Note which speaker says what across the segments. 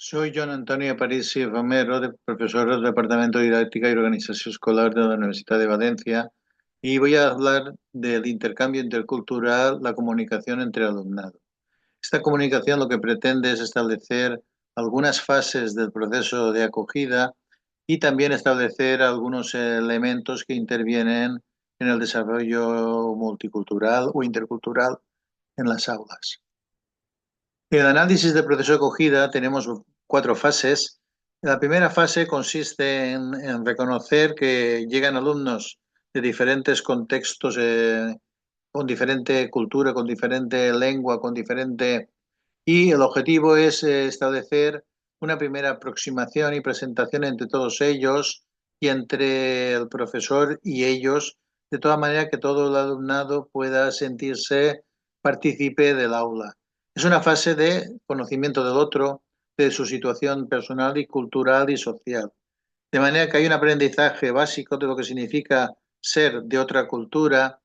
Speaker 1: Soy Joan Antonio Aparici Romero, profesor del Departamento de Didáctica y Organización Escolar de la Universidad de Valencia, y voy a hablar del intercambio intercultural, la comunicación entre alumnado. Esta comunicación lo que pretende es establecer algunas fases del proceso de acogida y también establecer algunos elementos que intervienen en el desarrollo multicultural o intercultural en las aulas. En el análisis del proceso de acogida tenemos cuatro fases. La primera fase consiste en reconocer que llegan alumnos de diferentes contextos, con diferente cultura, con diferente lengua, con diferente... Y el objetivo es establecer una primera aproximación y presentación entre todos ellos y entre el profesor y ellos, de toda manera que todo el alumnado pueda sentirse partícipe del aula. Es una fase de conocimiento del otro, de su situación personal y cultural y social. De manera que hay un aprendizaje básico de lo que significa ser de otra cultura,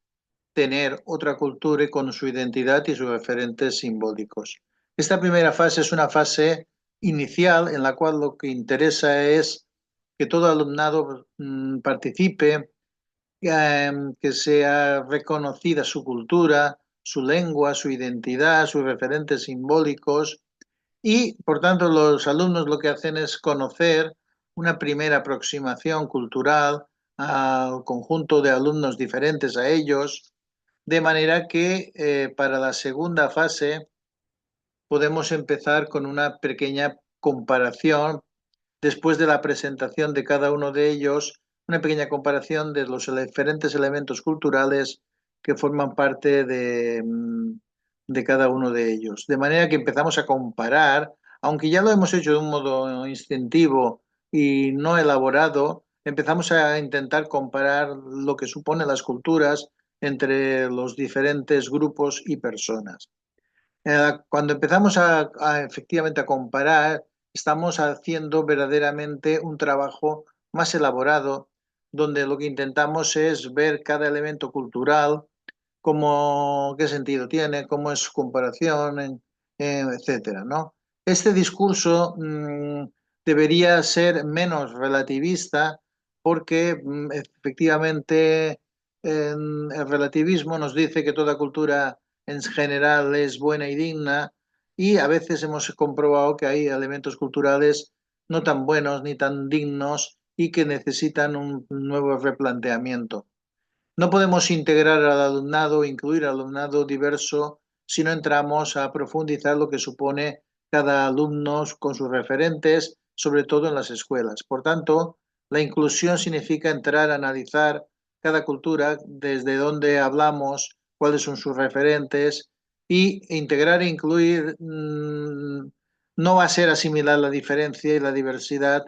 Speaker 1: tener otra cultura y con su identidad y sus referentes simbólicos. Esta primera fase es una fase inicial en la cual lo que interesa es que todo alumnado participe, que sea reconocida su cultura, su lengua, su identidad, sus referentes simbólicos y, por tanto, los alumnos lo que hacen es conocer una primera aproximación cultural al conjunto de alumnos diferentes a ellos, de manera que para la segunda fase podemos empezar con una pequeña comparación después de la presentación de cada uno de ellos, una pequeña comparación de los diferentes elementos culturales que forman parte de cada uno de ellos. De manera que empezamos a comparar, aunque ya lo hemos hecho de un modo instintivo y no elaborado, empezamos a intentar comparar lo que supone las culturas entre los diferentes grupos y personas. Cuando empezamos efectivamente a comparar, estamos haciendo verdaderamente un trabajo más elaborado, donde lo que intentamos es ver cada elemento cultural, cómo, qué sentido tiene, cómo es su comparación, etcétera, ¿no? Este discurso debería ser menos relativista porque efectivamente el relativismo nos dice que toda cultura en general es buena y digna y a veces hemos comprobado que hay elementos culturales no tan buenos ni tan dignos y que necesitan un nuevo replanteamiento. No podemos integrar al alumnado, incluir al alumnado diverso, si no entramos a profundizar lo que supone cada alumno con sus referentes, sobre todo en las escuelas. Por tanto, la inclusión significa entrar a analizar cada cultura, desde dónde hablamos, cuáles son sus referentes, y integrar e incluir no va a ser asimilar la diferencia y la diversidad,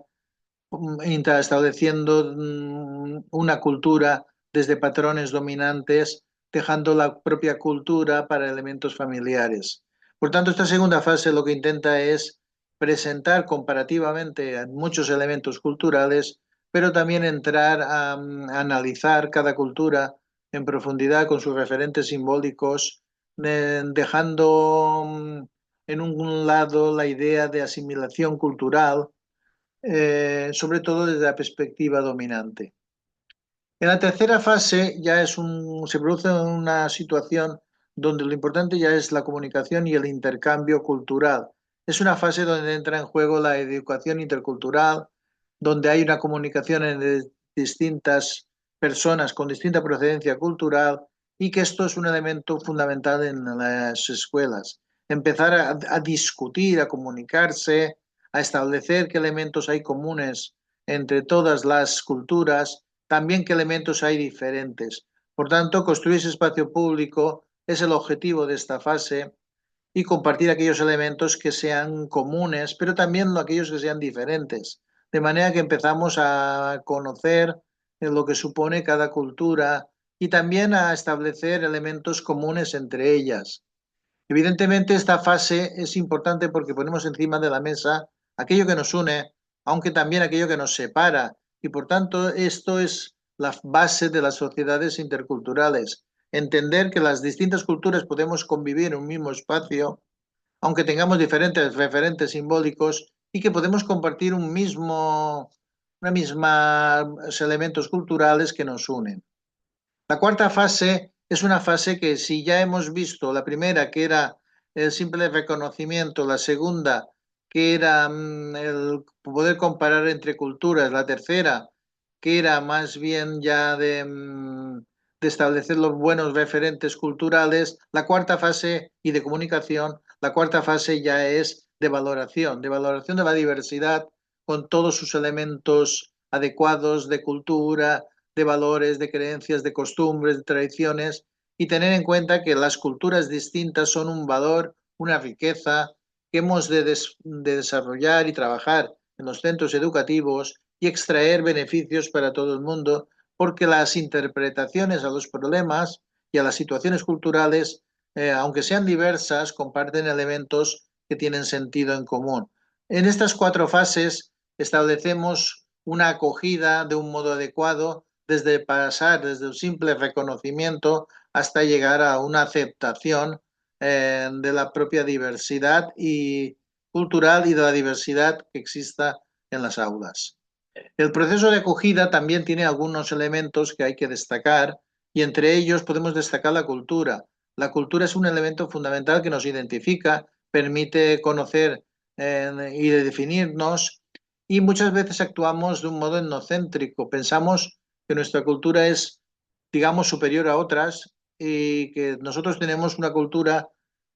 Speaker 1: estableciendo una cultura desde patrones dominantes, dejando la propia cultura para elementos familiares. Por tanto, esta segunda fase lo que intenta es presentar comparativamente muchos elementos culturales, pero también entrar a analizar cada cultura en profundidad con sus referentes simbólicos, dejando en un lado la idea de asimilación cultural, sobre todo desde la perspectiva dominante. En la tercera fase se produce una situación donde lo importante ya es la comunicación y el intercambio cultural. Es una fase donde entra en juego la educación intercultural, donde hay una comunicación entre distintas personas con distinta procedencia cultural y que esto es un elemento fundamental en las escuelas. Empezar a discutir, a comunicarse, a establecer qué elementos hay comunes entre todas las culturas, también qué elementos hay diferentes. Por tanto, construir ese espacio público es el objetivo de esta fase y compartir aquellos elementos que sean comunes, pero también aquellos que sean diferentes. De manera que empezamos a conocer lo que supone cada cultura y también a establecer elementos comunes entre ellas. Evidentemente, esta fase es importante porque ponemos encima de la mesa aquello que nos une, aunque también aquello que nos separa. Y por tanto, esto es la base de las sociedades interculturales. Entender que las distintas culturas podemos convivir en un mismo espacio, aunque tengamos diferentes referentes simbólicos y que podemos compartir una misma elementos culturales que nos unen. La cuarta fase es una fase que si ya hemos visto la primera, que era el simple reconocimiento, la segunda, que era el poder comparar entre culturas, la tercera, que era más bien ya de establecer los buenos referentes culturales, la cuarta fase y de comunicación, la cuarta fase ya es de valoración de la diversidad con todos sus elementos adecuados de cultura, de valores, de creencias, de costumbres, de tradiciones, y tener en cuenta que las culturas distintas son un valor, una riqueza que hemos de desarrollar y trabajar en los centros educativos y extraer beneficios para todo el mundo, porque las interpretaciones a los problemas y a las situaciones culturales, aunque sean diversas, comparten elementos que tienen sentido en común. En estas cuatro fases establecemos una acogida de un modo adecuado desde pasar desde un simple reconocimiento hasta llegar a una aceptación de la propia diversidad y cultural y de la diversidad que exista en las aulas. El proceso de acogida también tiene algunos elementos que hay que destacar y entre ellos podemos destacar la cultura. La cultura es un elemento fundamental que nos identifica, permite conocer y definirnos y muchas veces actuamos de un modo etnocéntrico. Pensamos que nuestra cultura es, digamos, superior a otras y que nosotros tenemos una cultura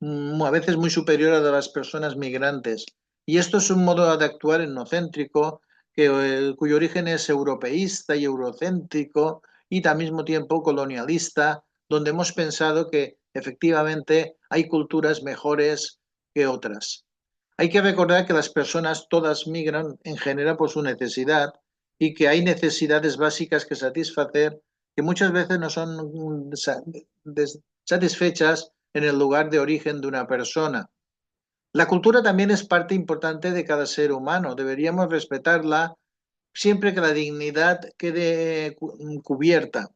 Speaker 1: a veces muy superior a la de las personas migrantes. Y esto es un modo de actuar etnocéntrico cuyo origen es europeísta y eurocéntrico y al mismo tiempo colonialista, donde hemos pensado que efectivamente hay culturas mejores que otras. Hay que recordar que las personas todas migran en general por su necesidad y que hay necesidades básicas que satisfacer que muchas veces no son satisfechas en el lugar de origen de una persona. La cultura también es parte importante de cada ser humano. Deberíamos respetarla siempre que la dignidad quede cubierta.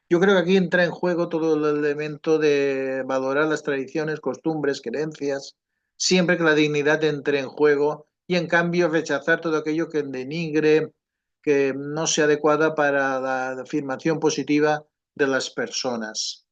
Speaker 1: Yo creo que aquí entra en juego todo el elemento de valorar las tradiciones, costumbres, creencias, siempre que la dignidad entre en juego y en cambio rechazar todo aquello que denigre, que no sea adecuada para la afirmación positiva de las personas.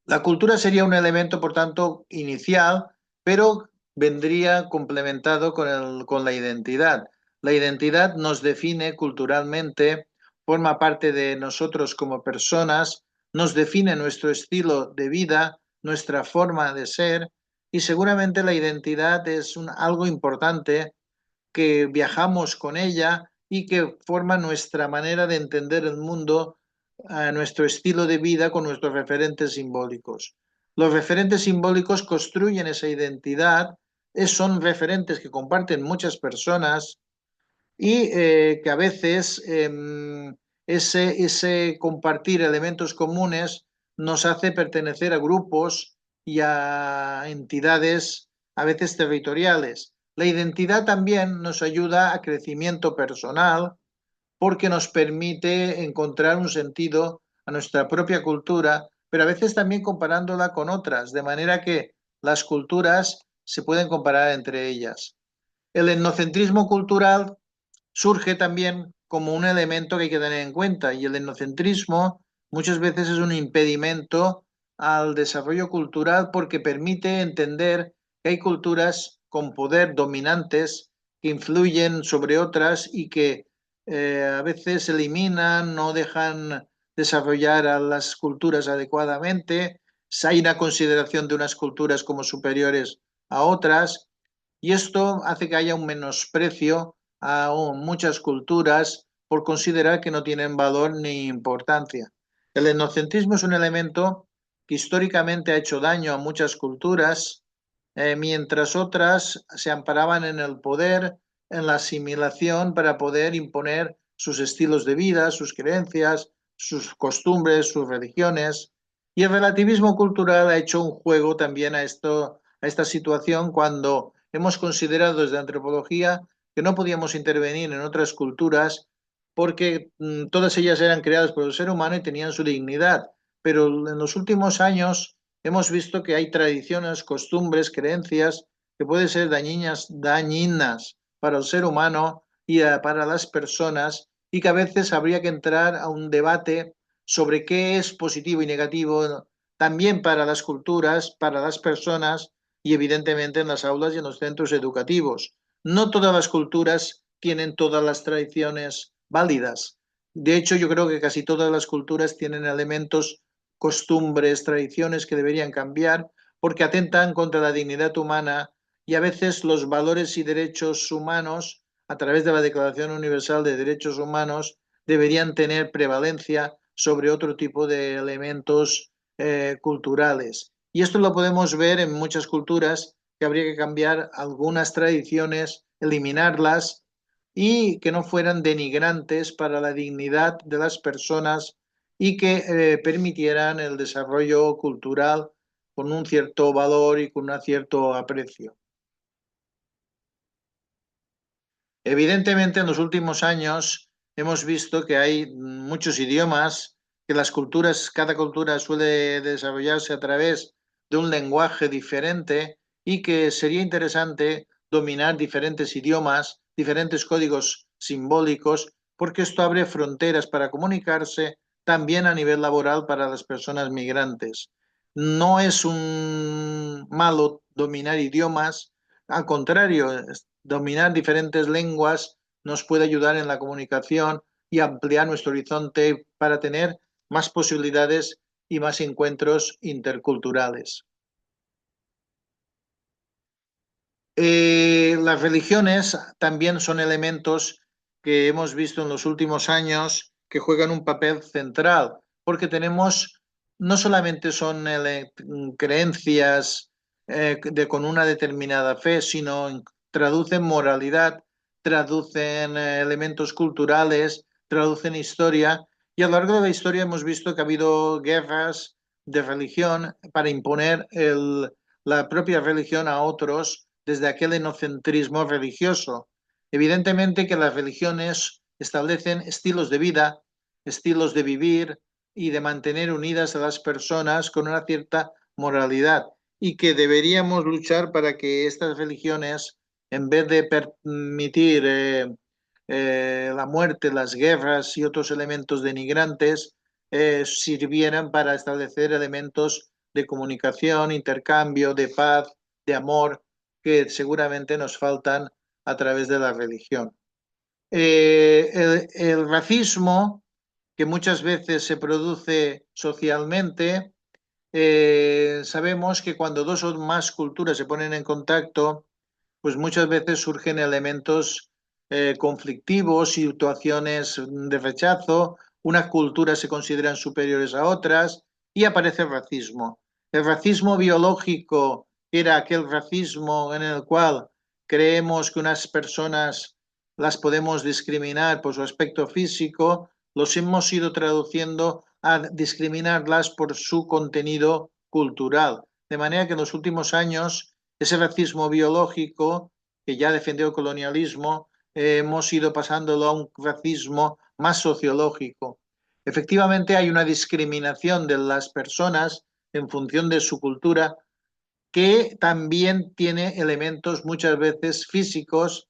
Speaker 1: La cultura sería un elemento, por tanto, inicial, pero vendría complementado con la identidad. La identidad nos define culturalmente, forma parte de nosotros como personas, nos define nuestro estilo de vida, nuestra forma de ser, y seguramente la identidad es algo importante que viajamos con ella y que forma nuestra manera de entender el mundo, nuestro estilo de vida con nuestros referentes simbólicos. Los referentes simbólicos construyen esa identidad, son referentes que comparten muchas personas y que a veces ese compartir elementos comunes nos hace pertenecer a grupos y a entidades a veces territoriales. La identidad también nos ayuda a crecimiento personal porque nos permite encontrar un sentido a nuestra propia cultura, pero a veces también comparándola con otras, de manera que las culturas se pueden comparar entre ellas. El etnocentrismo cultural surge también como un elemento que hay que tener en cuenta y el etnocentrismo muchas veces es un impedimento al desarrollo cultural porque permite entender que hay culturas con poder dominantes que influyen sobre otras y que a veces eliminan, no dejan desarrollar a las culturas adecuadamente, hay una consideración de unas culturas como superiores a otras y esto hace que haya un menosprecio a muchas culturas por considerar que no tienen valor ni importancia. El etnocentrismo es un elemento que históricamente ha hecho daño a muchas culturas, mientras otras se amparaban en el poder, en la asimilación para poder imponer sus estilos de vida, sus creencias, sus costumbres, sus religiones. Y el relativismo cultural ha hecho un juego también a esta situación cuando hemos considerado desde la antropología que no podíamos intervenir en otras culturas porque todas ellas eran creadas por el ser humano y tenían su dignidad. Pero en los últimos años hemos visto que hay tradiciones, costumbres, creencias que pueden ser dañinas para el ser humano y para las personas, y que a veces habría que entrar a un debate sobre qué es positivo y negativo también para las culturas, para las personas y evidentemente en las aulas y en los centros educativos. No todas las culturas tienen todas las tradiciones válidas. De hecho, yo creo que casi todas las culturas tienen elementos, costumbres, tradiciones que deberían cambiar porque atentan contra la dignidad humana y a veces los valores y derechos humanos, a través de la Declaración Universal de Derechos Humanos, deberían tener prevalencia sobre otro tipo de elementos culturales. Y esto lo podemos ver en muchas culturas, que habría que cambiar algunas tradiciones, eliminarlas y que no fueran denigrantes para la dignidad de las personas y que permitieran el desarrollo cultural con un cierto valor y con un cierto aprecio. Evidentemente, en los últimos años hemos visto que hay muchos idiomas, que las culturas, cada cultura suele desarrollarse a través de un lenguaje diferente y que sería interesante dominar diferentes idiomas, diferentes códigos simbólicos, porque esto abre fronteras para comunicarse también a nivel laboral para las personas migrantes. No es un malo dominar idiomas, al contrario, dominar diferentes lenguas nos puede ayudar en la comunicación y ampliar nuestro horizonte para tener más posibilidades y más encuentros interculturales. Las religiones también son elementos que hemos visto en los últimos años que juegan un papel central, porque tenemos, no solamente son creencias con una determinada fe, sino traducen moralidad, traducen elementos culturales, traducen historia, y a lo largo de la historia hemos visto que ha habido guerras de religión para imponer la propia religión a otros desde aquel enocentrismo religioso. Evidentemente que las religiones establecen estilos de vida, estilos de vivir y de mantener unidas a las personas con una cierta moralidad y que deberíamos luchar para que estas religiones, en vez de permitir la muerte, las guerras y otros elementos denigrantes, sirvieran para establecer elementos de comunicación, intercambio, de paz, de amor, que seguramente nos faltan a través de la religión. El racismo, que muchas veces se produce socialmente, sabemos que cuando dos o más culturas se ponen en contacto, pues muchas veces surgen elementos conflictivos, situaciones de rechazo, unas culturas se consideran superiores a otras y aparece el racismo. El racismo biológico era aquel racismo en el cual creemos que unas personas las podemos discriminar por su aspecto físico, los hemos ido traduciendo a discriminarlas por su contenido cultural. De manera que en los últimos años ese racismo biológico que ya defendió el colonialismo, hemos ido pasándolo a un racismo más sociológico. Efectivamente, hay una discriminación de las personas en función de su cultura que también tiene elementos muchas veces físicos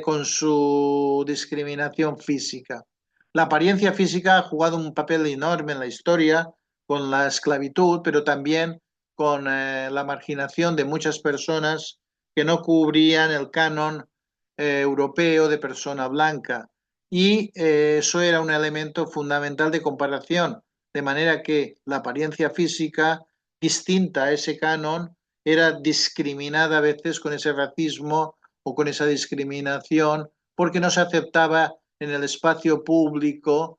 Speaker 1: con su discriminación física. La apariencia física ha jugado un papel enorme en la historia con la esclavitud, pero también con la marginación de muchas personas que no cubrían el canon europeo de persona blanca. Y eso era un elemento fundamental de comparación, de manera que la apariencia física distinta a ese canon era discriminada a veces con ese racismo o con esa discriminación porque no se aceptaba en el espacio público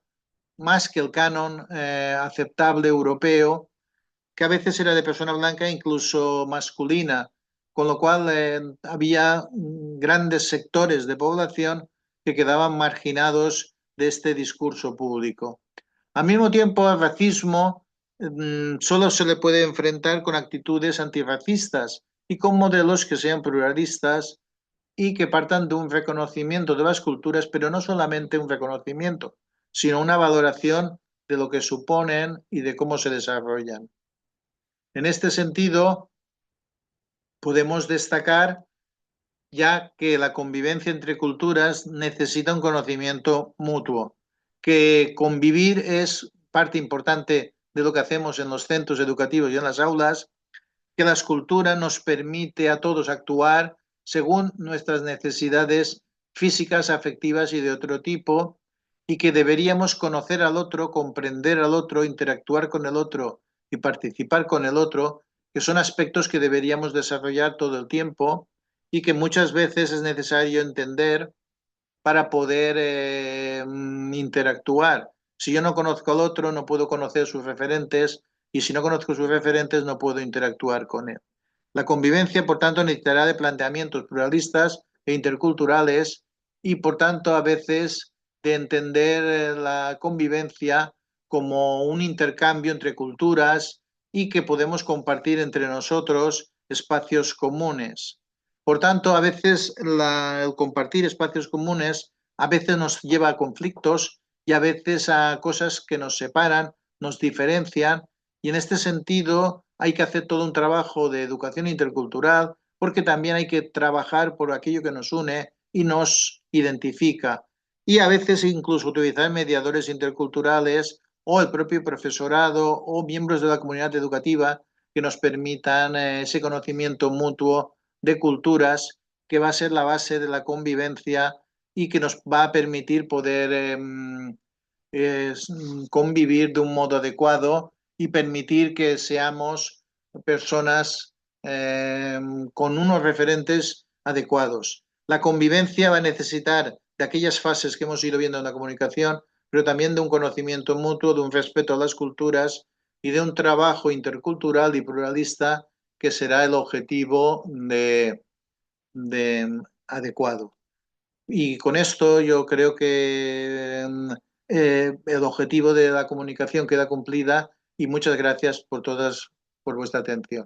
Speaker 1: más que el canon aceptable europeo, que a veces era de persona blanca, incluso masculina, con lo cual había grandes sectores de población que quedaban marginados de este discurso público. Al mismo tiempo, el racismo solo se le puede enfrentar con actitudes antirracistas y con modelos que sean pluralistas y que partan de un reconocimiento de las culturas, pero no solamente un reconocimiento, sino una valoración de lo que suponen y de cómo se desarrollan. En este sentido, podemos destacar ya que la convivencia entre culturas necesita un conocimiento mutuo, que convivir es parte importante de lo que hacemos en los centros educativos y en las aulas, que la escultura nos permite a todos actuar según nuestras necesidades físicas, afectivas y de otro tipo, y que deberíamos conocer al otro, comprender al otro, interactuar con el otro y participar con el otro, que son aspectos que deberíamos desarrollar todo el tiempo y que muchas veces es necesario entender para poder interactuar. Si yo no conozco al otro, no puedo conocer sus referentes y si no conozco sus referentes, no puedo interactuar con él. La convivencia, por tanto, necesitará de planteamientos pluralistas e interculturales y, por tanto, a veces de entender la convivencia como un intercambio entre culturas y que podemos compartir entre nosotros espacios comunes. Por tanto, a veces el compartir espacios comunes a veces nos lleva a conflictos y a veces a cosas que nos separan, nos diferencian y en este sentido hay que hacer todo un trabajo de educación intercultural porque también hay que trabajar por aquello que nos une y nos identifica. Y a veces incluso utilizar mediadores interculturales o el propio profesorado o miembros de la comunidad educativa que nos permitan ese conocimiento mutuo de culturas que va a ser la base de la convivencia y que nos va a permitir poder convivir de un modo adecuado y permitir que seamos personas con unos referentes adecuados. La convivencia va a necesitar de aquellas fases que hemos ido viendo en la comunicación, pero también de un conocimiento mutuo, de un respeto a las culturas y de un trabajo intercultural y pluralista que será el objetivo de adecuado. Y con esto yo creo que el objetivo de la comunicación queda cumplida y muchas gracias por vuestra atención.